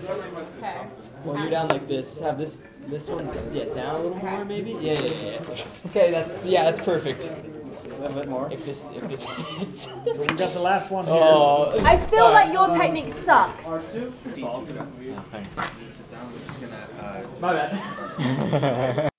Okay. Well, you're down like this. Have this one, down a little more maybe. Yeah. Okay, that's perfect. A little bit more. If this hits. So we got the last one here. Oh. I feel like your technique sucks. My bad.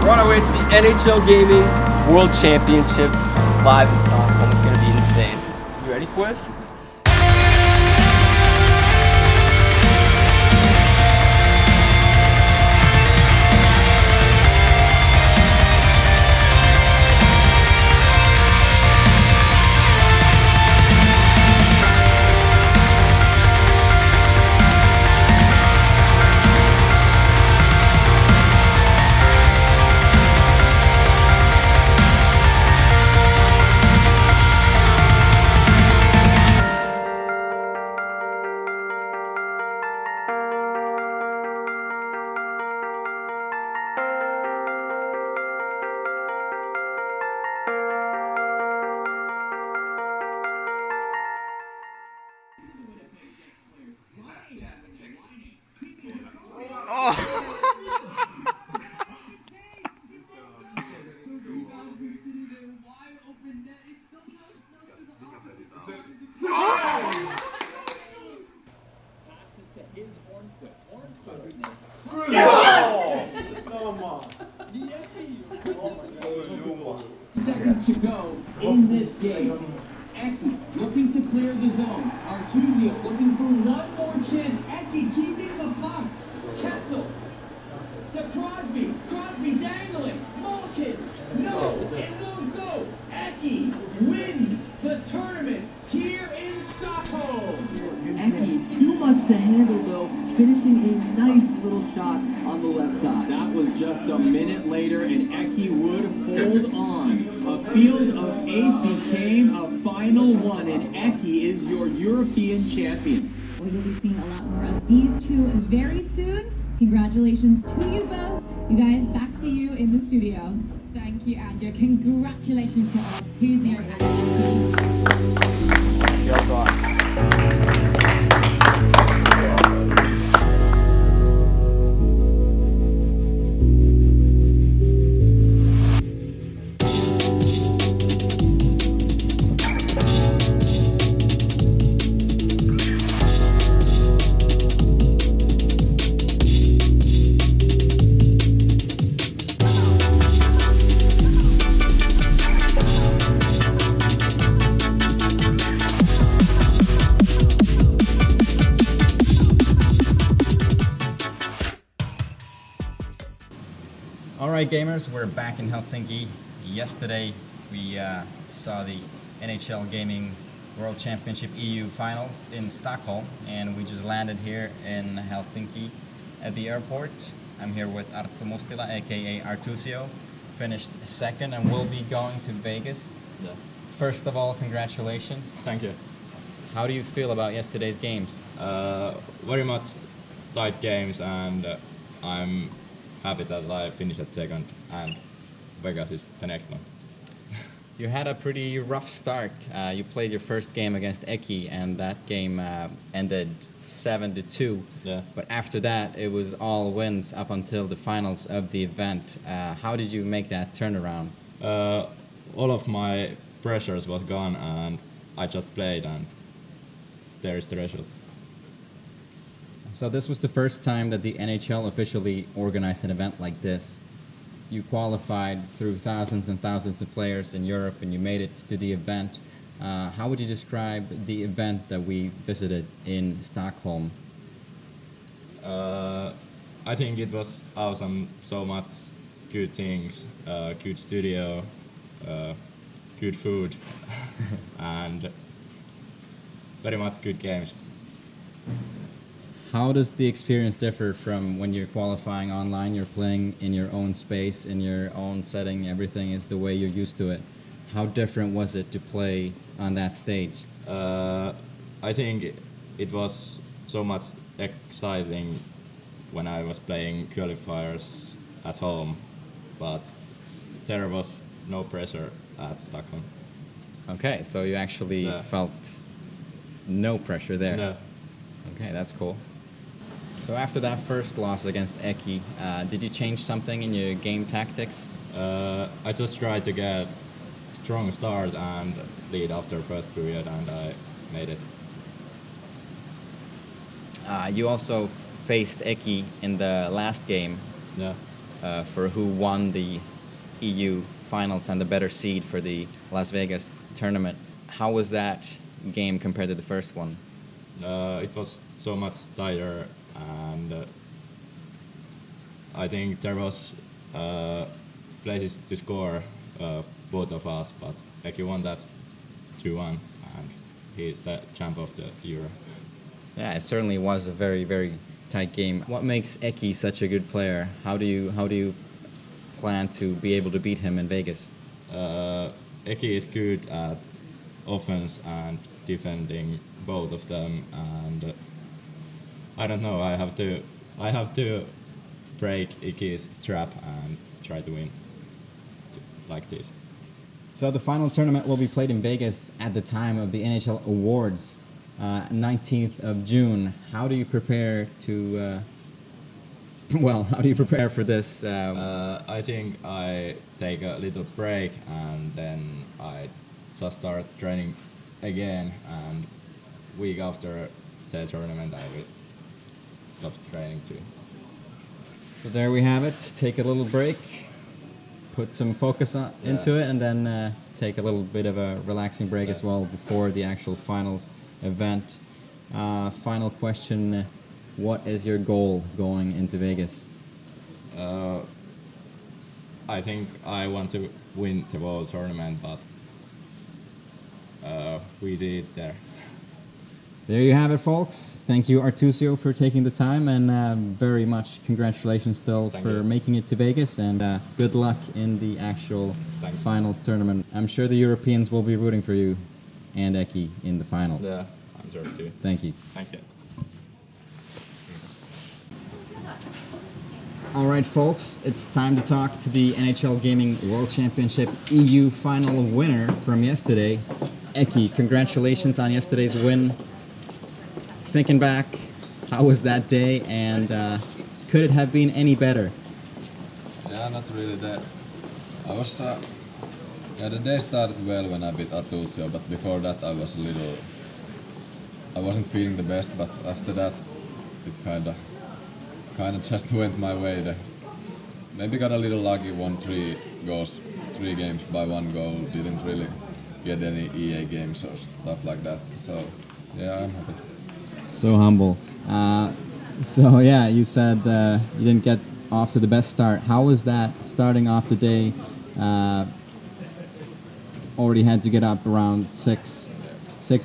We're on our way to the NHL Gaming World Championship live in Stockholm. It's going to be insane. You ready for this? Seconds to go in this game. Eki looking to clear the zone. Artuzio looking for one more chance. Eki keeping the puck. Kessel to Crosby. Crosby dangling. Malkin. No, it won't go. Eki wins the tournament here in Stockholm. Eki, too much to handle though, finishing a nice little shot on the left side. That was just a minute later, and Eki would hold on. A field of 8 became a final one, and Eki is your European champion. Well, you'll be seeing a lot more of these two very soon. Congratulations to you both. You guys, back to you in the studio. Thank you, Andrew. Congratulations to Artuzio and Eki. Well done. Alright gamers, we're back in Helsinki. Yesterday we saw the NHL Gaming World Championship EU Finals in Stockholm, and we just landed here in Helsinki at the airport. I'm here with Artuzio, aka Artuzio, finished second and will be going to Vegas. Yeah. First of all, congratulations. Thank you. How do you feel about yesterday's games? Very much tight games, and I'm happy that I finished at second, and Vegas is the next one. You had a pretty rough start. You played your first game against Eki, and that game ended 7-2. Yeah. But after that, it was all wins up until the finals of the event. How did you make that turnaround? All of my pressures was gone, and I just played, and there is the result. So this was the first time that the NHL officially organized an event like this. you qualified through thousands and thousands of players in Europe, and you made it to the event. How would you describe the event that we visited in Stockholm? I think it was awesome. So much good things, good studio, good food, and very much good games. How does the experience differ from when you're qualifying online? You're playing in your own space, in your own setting, everything is the way you're used to it. How different was it to play on that stage? I think it was so much exciting when I was playing qualifiers at home, but there was no pressure at Stockholm. Okay, so you actually felt no pressure there. No. Okay, that's cool. So after that first loss against Eki, did you change something in your game tactics? I just tried to get a strong start and lead after first period, and I made it. You also faced Eki in the last game for who won the EU finals and the better seed for the Las Vegas tournament. How was that game compared to the first one? It was so much tighter, and I think there was places to score both of us, but Eki won that 2-1, and he's the champ of the Euro. Yeah, it certainly was a very, very tight game. What makes Eki such a good player? How do you plan to be able to beat him in Vegas? Eki is good at offense and defending, both of them, and I don't know. I have to break Eki's trap and try to win like this. So the final tournament will be played in Vegas at the time of the NHL Awards, 19th of June. How do you prepare to? How do you prepare for this? I think I take a little break and then I just start training again, and week after the tournament I will stop training too. So there we have it. Take a little break, put some focus into it, and then take a little bit of a relaxing break as well before the actual finals event. Final question, what is your goal going into Vegas? I think I want to win the whole tournament, but we see it there. There you have it, folks. Thank you, Artuzio, for taking the time, and very much congratulations still for making it to Vegas, and good luck in the actual finals tournament. I'm sure the Europeans will be rooting for you and Eki in the finals. Yeah, I'm sure too. Thank you. Thank you. All right, folks, it's time to talk to the NHL Gaming World Championship EU final winner from yesterday, Eki. Congratulations on yesterday's win. Thinking back, how was that day, and could it have been any better? Yeah, not really. I was the day started well when I beat Artuzio, but before that I wasn't feeling the best. But after that, it kind of just went my way. Maybe got a little lucky, won 3 games by 1 goal. Didn't really get any EA games or stuff like that. So yeah, I'm happy. So humble. So yeah, you said you didn't get off to the best start. How was that starting off the day? Already had to get up around 6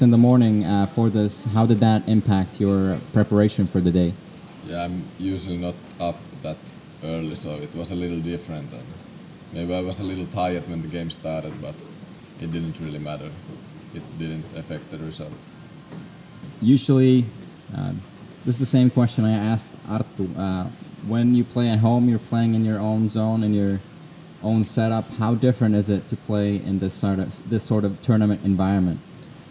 in the morning for this. How did that impact your preparation for the day? Yeah, I'm usually not up that early, so it was a little different. And maybe I was a little tired when the game started, but it didn't really matter. It didn't affect the result. Usually, this is the same question I asked Artu. When you play at home, you're playing in your own zone, in your own setup. How different is it to play in this sort of tournament environment?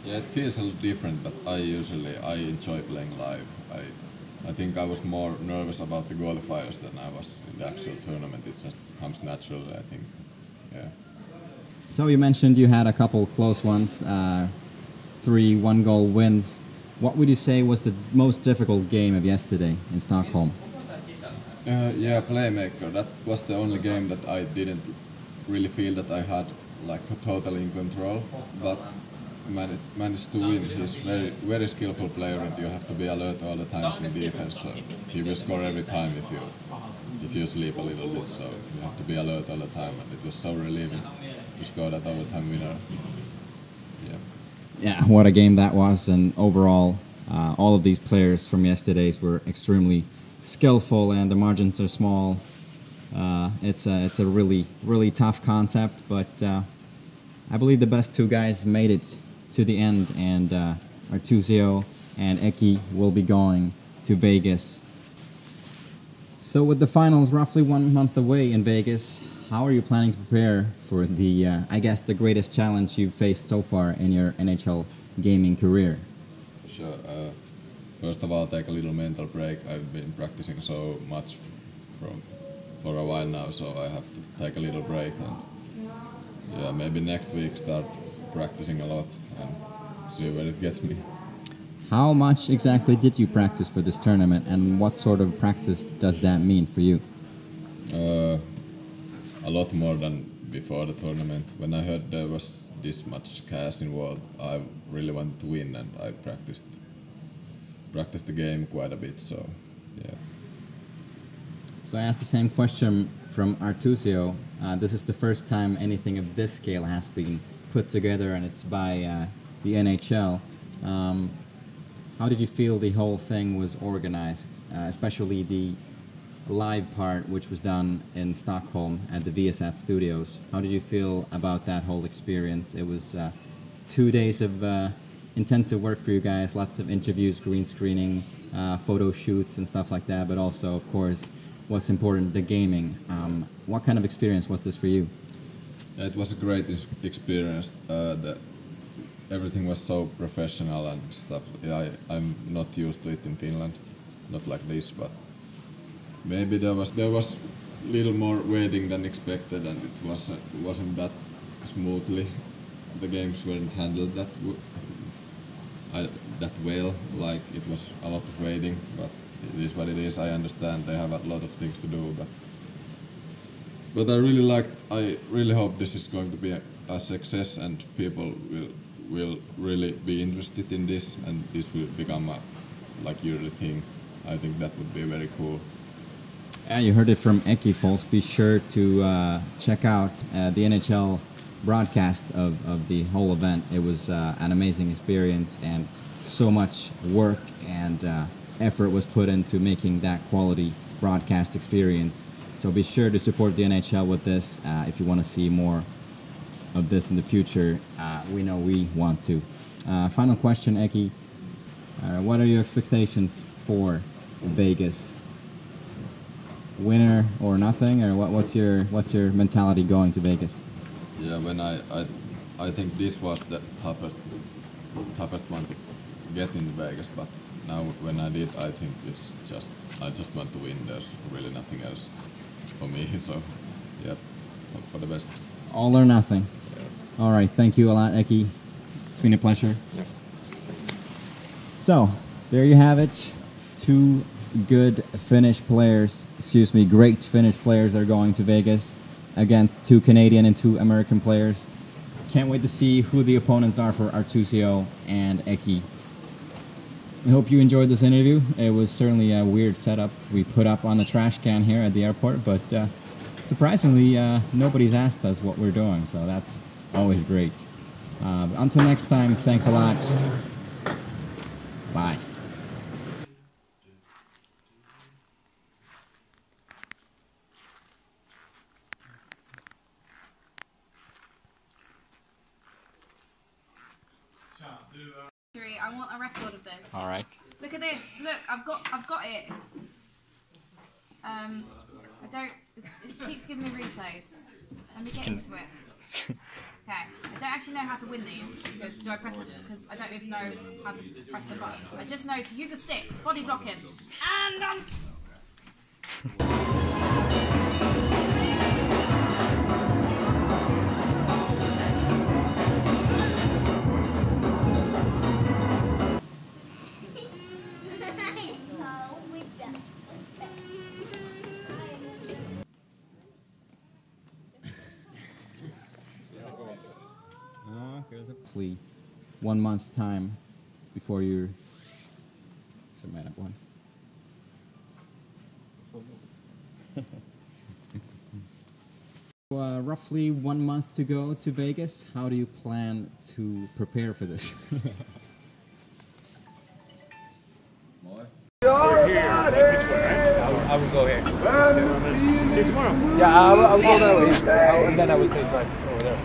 Yeah, it feels a little different, but I enjoy playing live. I think I was more nervous about the qualifiers than I was in the actual tournament. It just comes naturally, I think. Yeah. So you mentioned you had a couple close ones, 3 one-goal wins. What would you say was the most difficult game of yesterday in Stockholm? Yeah, Playmaker. That was the only game that I didn't really feel that I had like totally in control, but managed to win. He's very skillful player, and you have to be alert all the times in defense. So he will score every time if you sleep a little bit. So you have to be alert all the time, and it was so relieving to score that overtime winner. Yeah. Yeah, what a game that was, and overall, all of these players from yesterday's were extremely skillful, and the margins are small. It's a really tough concept, but I believe the best two guys made it to the end, and Artuzio and Eki will be going to Vegas. So with the finals roughly 1 month away in Vegas, how are you planning to prepare for the, I guess, the greatest challenge you've faced so far in your NHL gaming career? Sure. First of all, take a little mental break. I've been practicing so much for a while now, so I have to take a little break, and yeah, maybe next week start practicing a lot and see where it gets me. How much exactly did you practice for this tournament, and what sort of practice does that mean for you? A lot more than before the tournament. When I heard there was this much cash involved, I really wanted to win, and I practiced the game quite a bit, so yeah. So I asked the same question from Artuzio. This is the first time anything of this scale has been put together, and it's by the NHL. How did you feel the whole thing was organized, especially the live part, which was done in Stockholm at the Viasat studios? How did you feel about that whole experience? It was 2 days of intensive work for you guys, lots of interviews, green screening, photo shoots and stuff like that, but also, of course, what's important, the gaming. What kind of experience was this for you? It was a great experience. Everything was so professional and stuff. Yeah, I'm not used to it in Finland, not like this, but maybe there was little more waiting than expected, and it wasn't that smoothly. The games weren't handled that well. Like, it was a lot of waiting, but it is what it is. I understand they have a lot of things to do, but I really hope this is going to be a success, and people will really be interested in this, and this will become a yearly thing. I think that would be very cool. Yeah, you heard it from Eki, folks. Be sure to check out the NHL broadcast of the whole event. It was an amazing experience, and so much work and effort was put into making that quality broadcast experience. So be sure to support the NHL with this if you want to see more of this in the future. We know we want to. Final question, Eki. What are your expectations for Vegas? Winner or nothing, or what's your mentality going to Vegas? Yeah, when I think this was the toughest one to get into Vegas, but now when I did, I think I just want to win. There's really nothing else for me, so yeah, hope for the best. All or nothing. Yeah. All right, thank you a lot, Eki. It's been a pleasure. Yeah. So there you have it. Two great Finnish players are going to Vegas against 2 Canadian and 2 American players. Can't wait to see who the opponents are for Artuzio and Eki. I hope you enjoyed this interview. It was certainly a weird setup we put up on the trash can here at the airport, but surprisingly, nobody's asked us what we're doing, so that's always great. Until next time, thanks a lot. Bye. I want a record of this. All right. Look at this. Look, I've got it. It keeps giving me replays. Let me get into it. Okay. I don't actually know how to win these. Because do I press it? Because I don't even know how to press the buttons. I just know to use the sticks, body blocking, and Roughly 1 month time before you're så menar på han. Roughly 1 month to go to Vegas. How do you plan to prepare for this? I will go here. See you tomorrow. Yeah, I will go that way. And then I will take right over there.